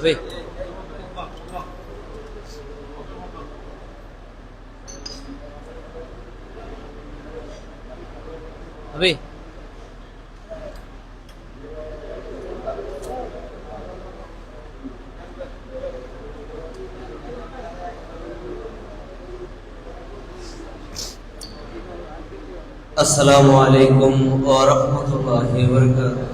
হবে হবে السلام عليكم ورحمة الله وبركاته.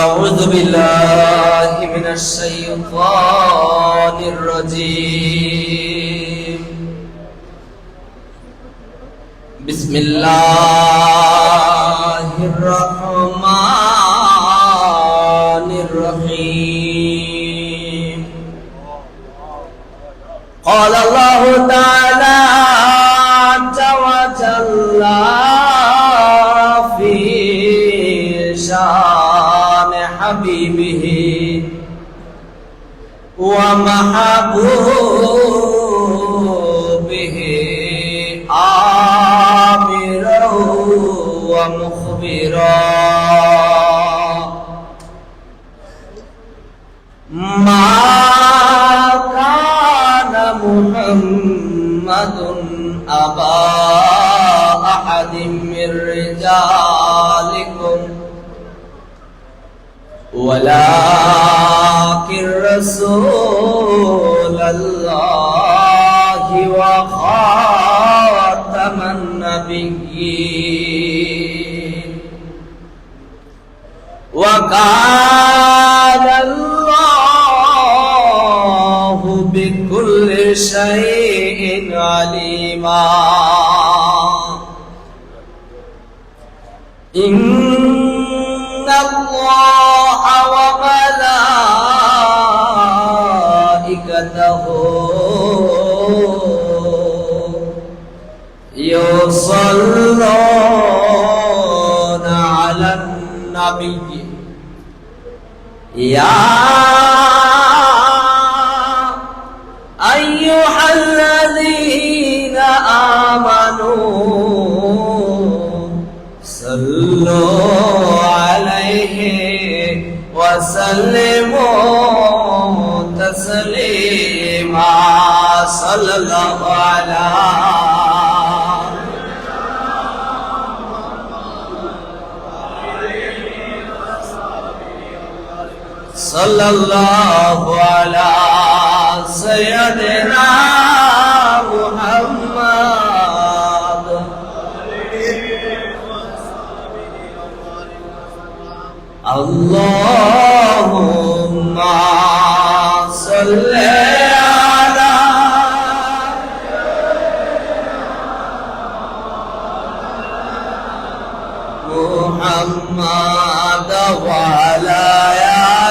أعوذ بالله من الشيطان الرجيم. بسم الله الرحمن الرحيم. قال الله تعالى وجل في شان حبيبه ومحبوبه آمرا ومخبرا ما محمد أبا أحد من رجالكم ولكن رسول الله وخاتم النبيين وكان الله بكل شيء عليما. إن الله وملائكته يصلون على النبي يا أيها الذين آمنوا صلوا عليه وسلموا تسليما. صلى الله على صلى الله على سيدنا محمد. اللهم صل على محمد وعلى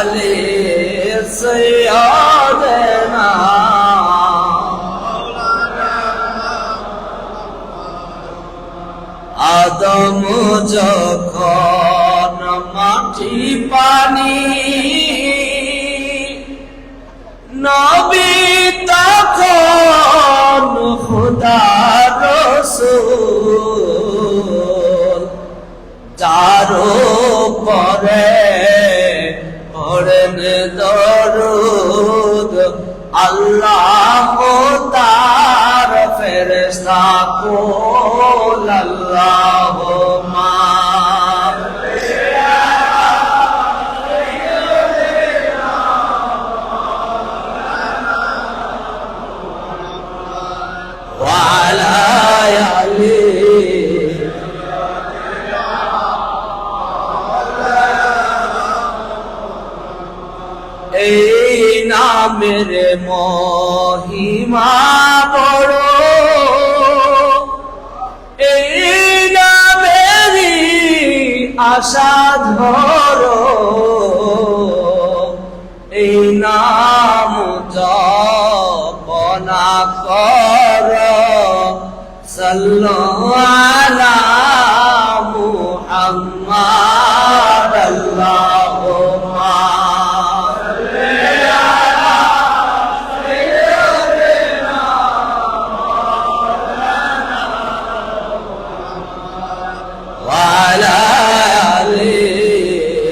آل سيدنا আদম যখন মাটি পানি নবী তখন খোদার রাসূল যার উপরে পড়েন দরুদ আল্লাহ তার ফেরেশতা কুল আল্লাহুম্মা ওয়া আলা আলি এই নামের মহিমা বড়, এই নামেরই আশা ধরো, এই নাম জপনা করো। সাল্লাল্লাহু আলা মুহাম্মাদ আল্লাহুম্মা وعلى آله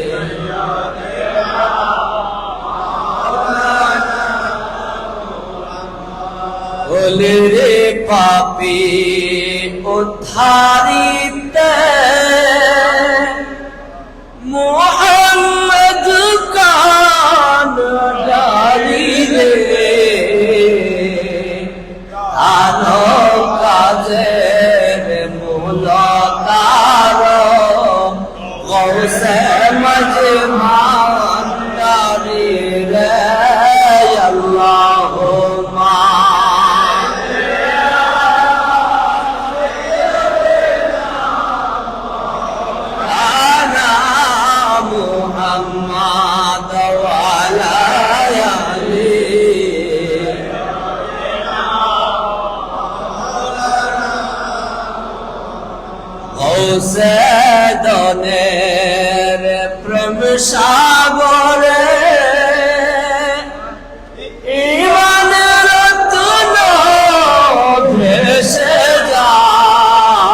পাপী উদ্ধারিতে মোহাম্মদ কান ডালি রে আনো কাজের মূল তার গৌসে মজমান ডালি রে আল্লাহুম্মা محمد وعلى غوثে দনের প্রেম সাগরে ঈমানের রত্ন ভেসে যায়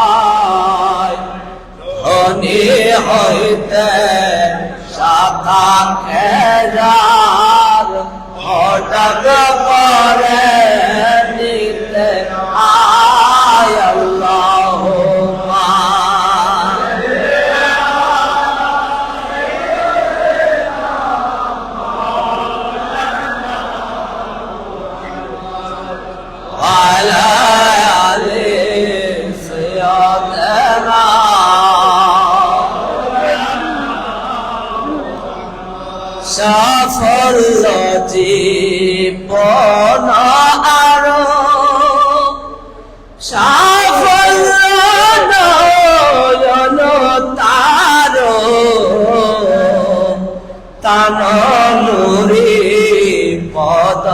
ধনী হইতে সাদা খেজার হঠাৎ করে নিতে আয় আল্লাহুম্মা আলা আলি সাইয়্যিদানা সাফল্য জীবন আরো সাফল্য নয়ন তারো তান নুরি পদ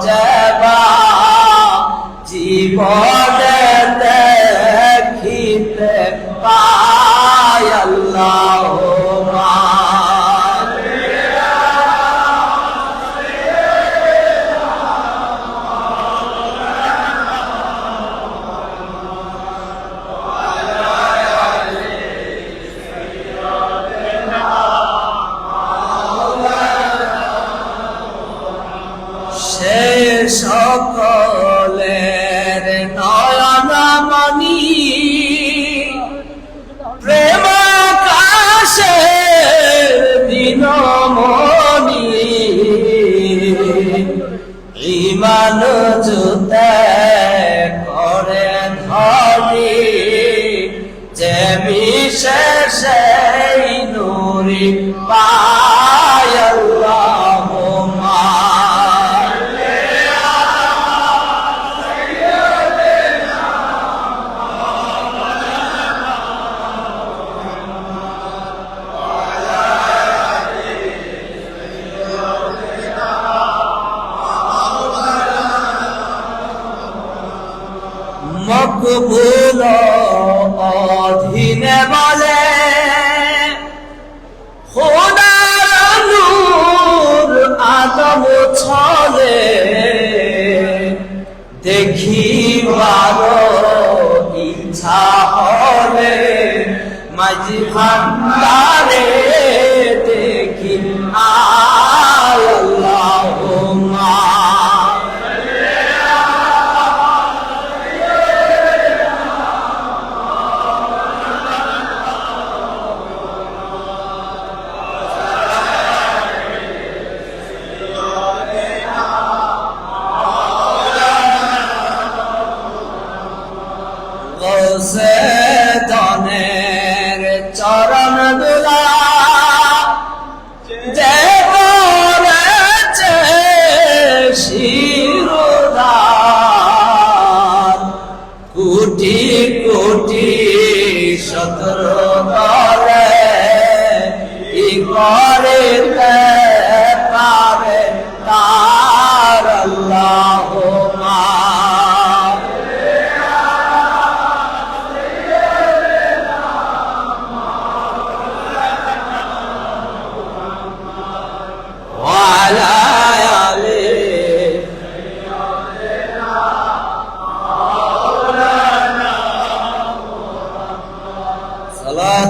যেবা জীবনে দেখিতে পায় আল্লাহুম্মা সকলের নয়ন মনি প্রেম আকাশের দিনমণি ঈমান জুতে করে ধরি যে বিশেষে নূরি পায় আল্লাহুম্মা মকবুল অধীনে বলে খোদার নূর আদম ছলে দেখিবার ইচ্ছা হলে মাঝি ভান্ডারে দেখি আয় আল্লাহুম্মা গৌসে দনের চরণ দুলা যে করেছে শিরোধার কোটি কোটি শতর করে ই করিতে পারে তার আল্লাহুম্মা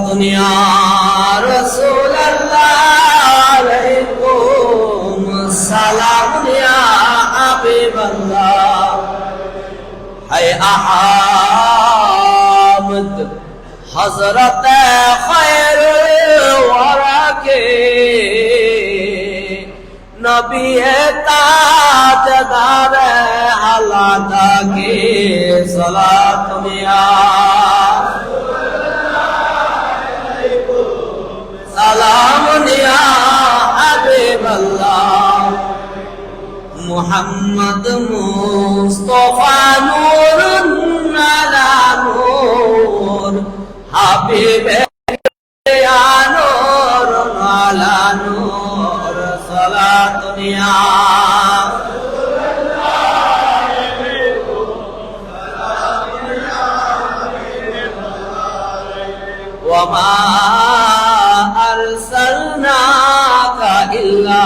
দুনিয়া রাসূলুল্লাহ আলাইকুম সালাম ইয়া হাবিবাল্লাহ হায় हामिद हजरत खैर वरा के नबी ताजदार अल्लाह के सलात मिया सलाम निया हबीब अल्लाह मुहम्मद मुस्तफा नूर अला नूर हबीब या नूर अला नूर सलात निया वमा अरसलनाका इल्ला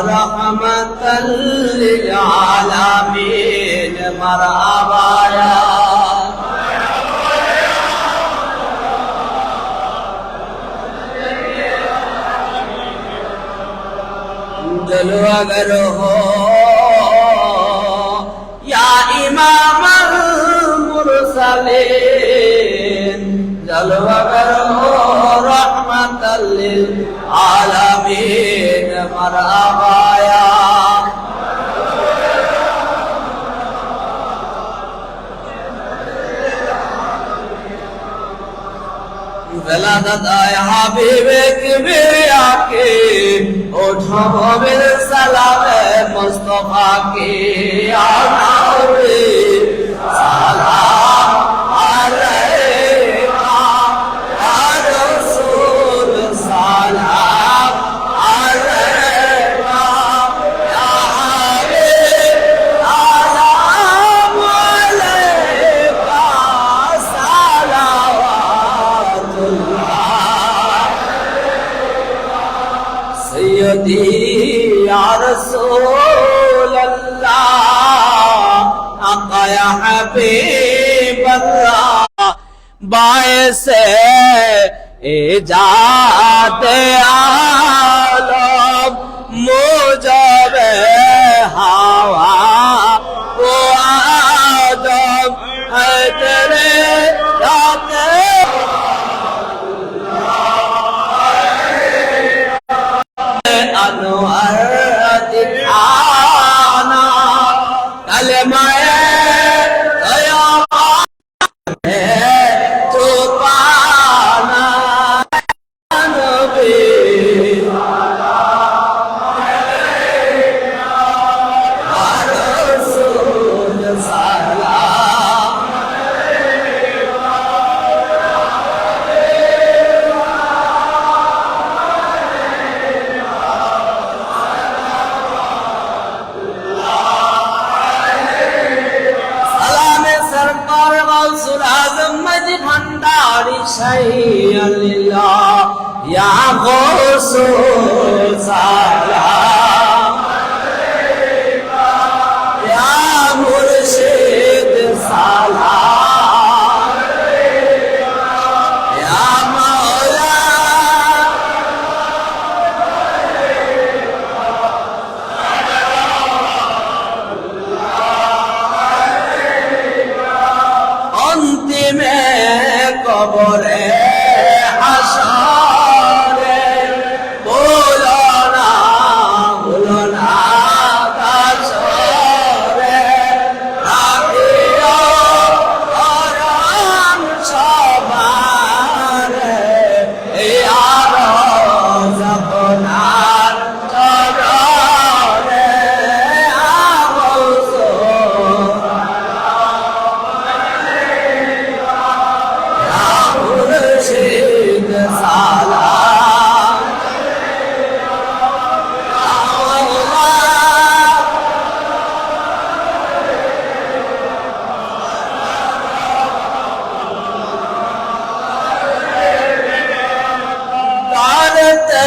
रहमतल लिल आलमीन मरहबा या जलवागर हो या इमामल मुरसलीन जलवागर हो रहमतल लिल आलमीन मरहबा या वलादत आया हबीबे किबरिया के उठो बिल सलाम मुस्तफा के आनावे सलाम अलैका या रसूल सलाम अलैका या हबीब सलाम अलैका सय्यदी या रसूल अल्लाह आका या हबीब अल्लाह बायस इजाद आलम मुजब हवा वो आदम है तेरे राते अनवर दिखाना कलमाए तो पाना नबी रसूल सलाम सरकार गौसुल आज़म मजी भंडारी शाही अल्लाह या गौसुल सलाम या मुर्शिद सलाम या मौला अंतिम कबरे हशरे बोलो ना काशरे राखियो करम सबारे यार जपनार चररे आवसो मुर्शिद सलाम करते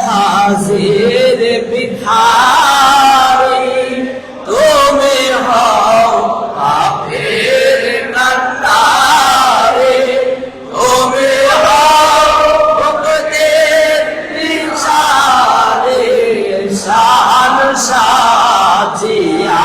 हाजिर भिखारी तुम्हें हो काफिर कंटारी तुम्हें हो मुक़द्दिर निशानी शान शाजिया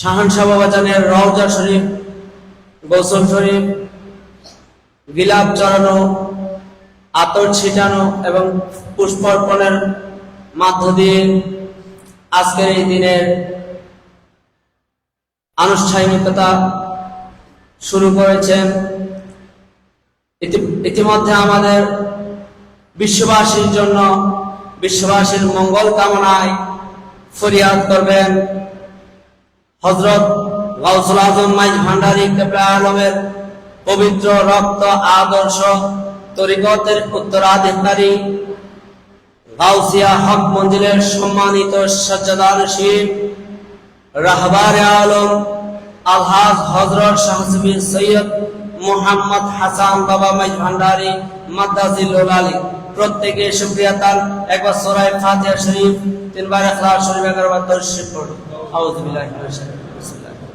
শাহানশাহ বাবাজানের রওজা শরীফ, গোসল শরীফ, গিলাপ চড়ানো, আতর ছিটানো এবং পুষ্পার্পণের মধ্য দিয়ে আজকের এই দিনের আনুষ্ঠানিকতা শুরু করেছেন। ইতিমধ্যে আমাদের বিশ্ববাসীর জন্য, বিশ্ববাসীর মঙ্গল কামনায় ফরিয়াদ করবেন হযরত গাউসুল আজম মাইজ ভান্ডারী কেবলা আলমের পবিত্র রক্ত আদর্শ তরিকতের উত্তরাধিকারী গাউসিয়া হক মঞ্জিলের সম্মানিত সজ্জাদানশীল রাহবারে আলম আলহাজ হযরত শাহ সুফি সৈয়দ মুহাম্মদ হাসান বাবা মাইজ ভান্ডারী মাদ্দাজিলুল আলী। প্রত্যেকে শুকরিয়া তান। একবার সূরা ফাতিহা শরীফ, তিনবার ইখলাস শরীফ, 11 বার দরুদ শরীফ পড়ুন। আউযু বিল্লাহি মিনাশ শাইতানির রাজিম।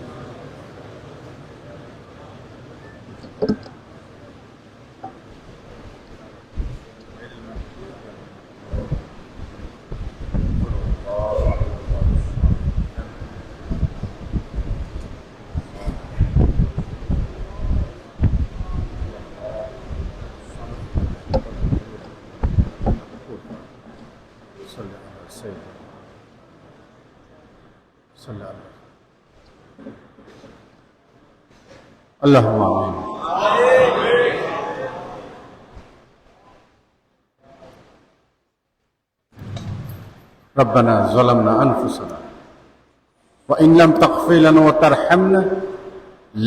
বিসমিল্লাহ। اللهم آمين. ربنا ظلمنا أنفسنا وإن لم تغفر لنا وترحمنا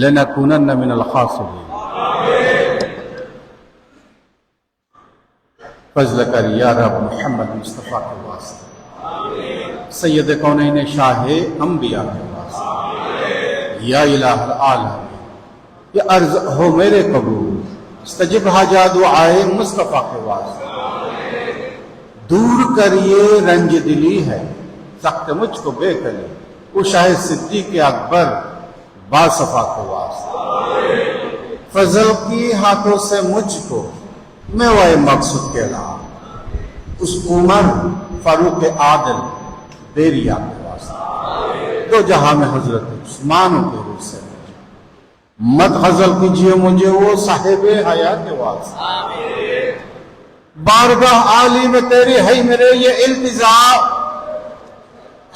لنكونن من الخاسرين. فضل کر یا رب محمد مصطفیٰ کے واسطے، سید کونین شاہ انبیاء کے واسطے، یا الہ العالمین یہ عرض ہو میرے قبول، استجب حاجات دعائے مصطفیٰ کے واسطے، دور کر یہ رنج دلی ہے سخت مجھ کو بے کلی، وہ شاہ صدیق اکبر باصفا کے واسطے، فضل کی ہاتھوں سے مجھ کو میوہ مقصود کے رہا، اس عمر فاروق عادل بیریا کے واسطے، دو جہاں میں حضرت عثمان کے روح سے مت غزل کیجیے مجھے وہ صاحب حیا کے واسطے، بارگاہ عالی میں تیری ہے میرے یہ التجا،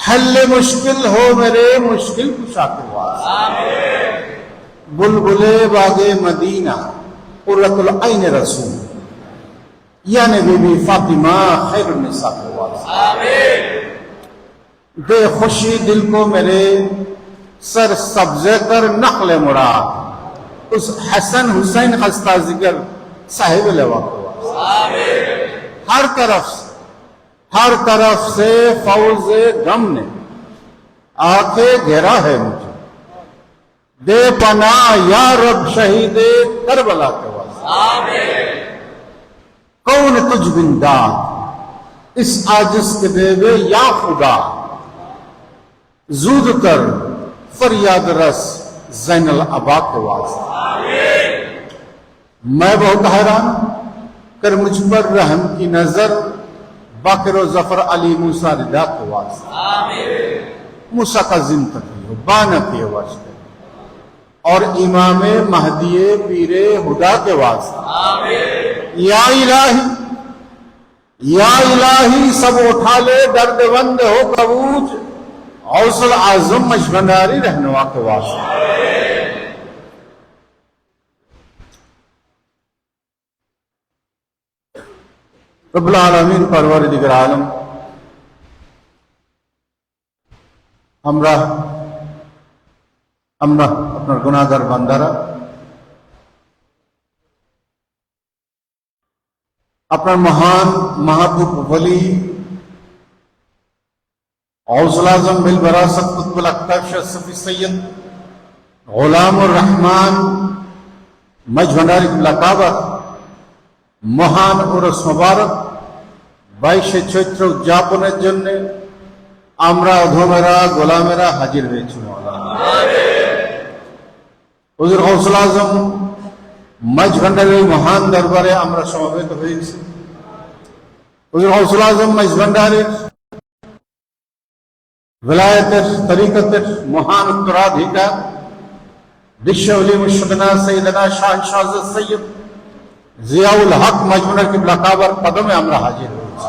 حل مشکل ہو میرے مشکل کشا کے واسطے، بلبلے باغ مدینہ قرۃ العین رسول یعنی بی بی فاطمہ خیر النساء کے واسطے، دے خوشی دل کو میرے سر سبزے کر نقل مراد اس حسن حسین خستہ ذکر صاحب لوا کے واسطے، ہر طرف سے فوز غم نے آکے گھیرا ہے مجھے، دے پناہ یا رب شہید کربلا کے واسطے، کون تجھ بن داد اس عاجز کے دیوے یا خدا، زود کر فریاد رس زین العبا کے واسطے، میں بہت حیران کر مجھ پر رحم کی نظر، باقر و ظفر علی موسیٰ رضا کے واسطے، موسیٰ کا زندگی ہو بانا کے واسطے، اور امام مہدی پیر ہدا کے واسطے، یا الہی سب اٹھا لے درد بند ہو کبوج، غوث العظم مجبنداری رہنما کے واسطے، رب العالمین پروردگار عالم আমরা আপনার গুনাহগার বান্দারা আপনার মহান মাহবুব ওলি গৌসুল আজম বিল বরাসত কুতুবুল আকতাব শাহ সুফি সৈয়দ গোলামুর রহমান মাইজ ভান্ডারী কাবা মহান উরস মোবারক 22শে চৈত্র উদযাপনের জন্য আমরা অধমেরা গোলামেরা হাজির হয়েছি। মাওলানা হুজুর গৌসুল আজম মাইজ ভান্ডারীর মহান দরবারে আমরা সমবেত হয়েছি। হুজুর গৌসুল আজম মাইজ ভান্ডারীর विलायतेर तरीकतेर महान उत्तराधिकार বিশ্ব ওলি মুর্শিদনা সৈয়দনা শাহনশাহ সৈয়দ জিয়াউল হক মজমুনার কিবলা কাবার কদমে আমরা হাজির হয়েছি।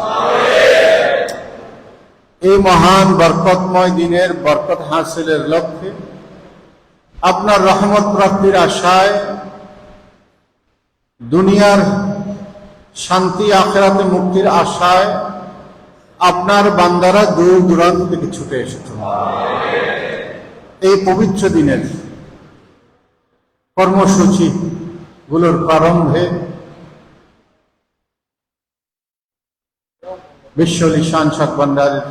এই মহান বরকতময় দিনের বরকত হাসিলের লক্ষ্যে, আপনার রহমত প্রাপ্তির আশায়, দুনিয়ার শান্তি আখিরাতে মুক্তির আশায় আপনার বান্দারা দূর দূরান্ত থেকে ছুটে এসেছেন। এই পবিত্র দিনের কর্মসূচি গুলোর প্রারম্ভে বিশ্ব ওলি শাহনশাহ ভান্ডারীর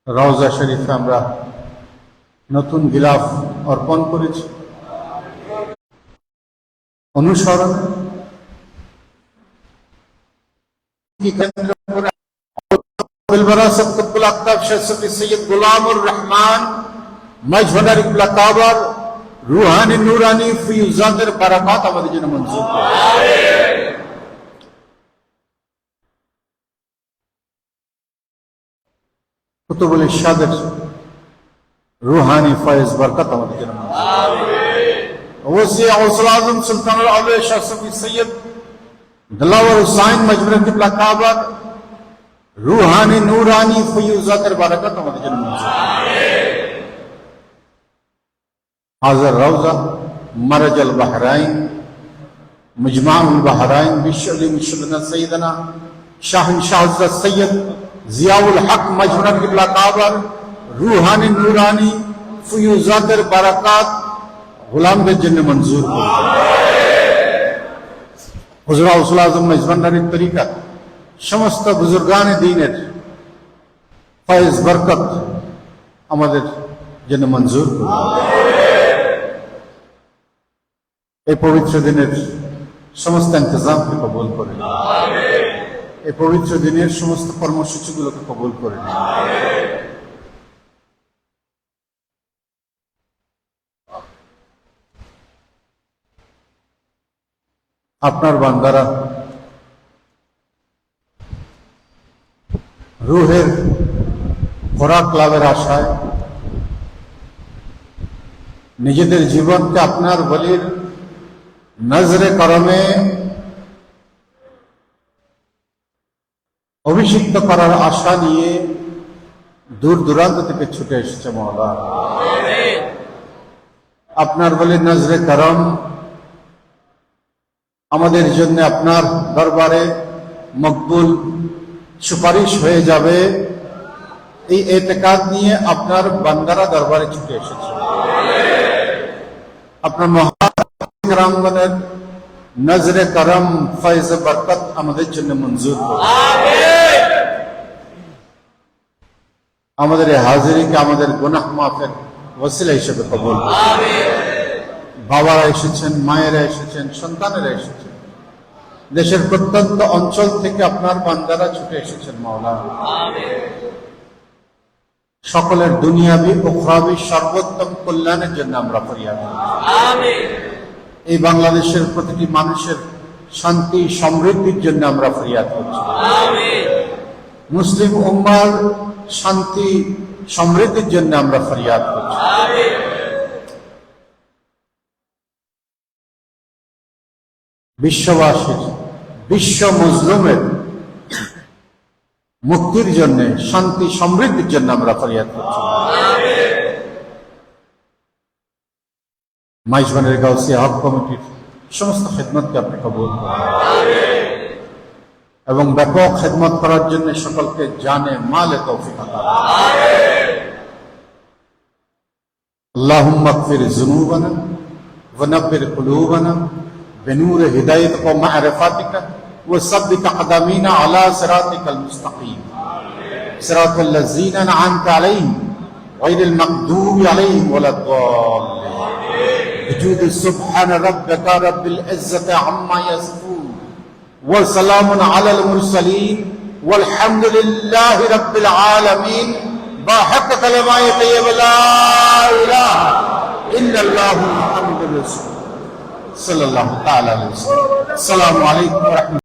রওজা শরীফে আমরা নতুন গিলাফ অর্পণ করেছি। অনুসরণ সৈয়দ গোলামুর রহমান মজভান্ডারী কিবলা কাবার রুহানি নুরানি ফিউজাতের বারাকাত আমাদের জন্য মঞ্জুর করুন। কুতুবুল ইরশাদের রুহানি ফয়েজ বরকত আমাদের জন্য মঞ্জুর করুন। ওসি গৌসুল আজম সুলতানুল আউলিয়া শাহ সুফি সৈয়দ দিলাওয়ার হুসাইন মজভান্ডারী কিবলা কাবার রুহানি নুরানি ফিউজাতের বারাকাত আমাদের জন্য মঞ্জুর করুন। हाज़र रौज़ा मरज अल बहराइन मुजमाउल बहराइन विश्व ओली मुर्शिदना सैयदना शाहनशाह सैयद जियाउल हक मजमूअत किबला काबर रूहानी नूरानी फयूजातेर बाराकात गुलामদের জন্য মঞ্জুর করুন। হুজুর গৌসুল আজম মজভান্ডারীর তরিকা সমস্ত বুজুর্গানে দ্বীনের ফয়েজ বরকত আমাদের জন্য মঞ্জুর করুন। এই পবিত্র দিনের সমস্ত ইন্তজামকে কবুল করে নিন। এই পবিত্র দিনের সমস্ত কর্মসূচিগুলোকে কবুল করে নিন। আপনার বান্দারা রুহের খোরাক লাভের আশায় নিজেদের জীবনকে আপনার বলির নজরে করমে অভিষিক্ত করার আশা নিয়ে দূর দূরান্ত থেকে ছুটে এসেছে মওলা। আপনার বলে নজরে করম আমাদের জন্য আপনার দরবারে মকবুল সুপারিশ হয়ে যাবে, এই এতেকাদ নিয়ে আপনার বান্দারা দরবারে ছুটে এসেছে। আপনার মহারামগণের নজরে করম ফয়েজ বরকত আমাদের জন্য মঞ্জুর করুন। আমাদের এই হাজিরিকে আমাদের গুনাহ মাফের ওসিলা হিসেবে কবুল করুন। বাবারা এসেছেন, মায়েরা এসেছেন, সন্তানেরা এসেছেন, দেশের প্রত্যন্ত অঞ্চল থেকে আপনার বান্দারা ছুটে এসেছেন মাওলা। সকলের দুনিয়াবি উখরাবি সর্বোত্তম কল্যাণের জন্য আমরা ফরিয়াদ করছি। এই বাংলাদেশের প্রতিটি মানুষের শান্তি সমৃদ্ধির জন্য আমরা ফরিয়াদ করছি। মুসলিম উম্মার শান্তি সমৃদ্ধির জন্য আমরা ফরিয়াদ করছি। বিশ্ববাসীর, বিশ্ব মজলুমের মুক্তির জন্য, শান্তি সমৃদ্ধির জন্য আমরা ফরিয়াদ করছি। মাইজভান্ডারী গাউসিয়া হক কমিটির সমস্ত খেদমতকে আপনি কবুল করুন এবং ব্যাপক খেদমত করার জন্য সকলকে জানে মালে তৌফিক আতা করুন। আল্লাহুম্মা আগফির যুনুবানা ওয়া নব্বির কুলুবানা বিনূর হিদায়াতিকা ওয়া মা'রিফাতিকা ওয়া সাব্বিত আকদামিনা আলা সিরাতিকাল মুস্তাকিম সিরাতাল লাযিনা আন'আমতা আলাইহিম গায়রিল মাগদুবি আলাইহিম ওয়ালাদ-দাল্লিন। بجود سبحان ربك رب العزة عما يصفون وسلام على المرسلين والحمد لله رب العالمين بحق كلمة طيبة لا إله إلا الله محمد رسول صلى الله تعالى عليه وسلم. السلام عليكم ورحمة الله.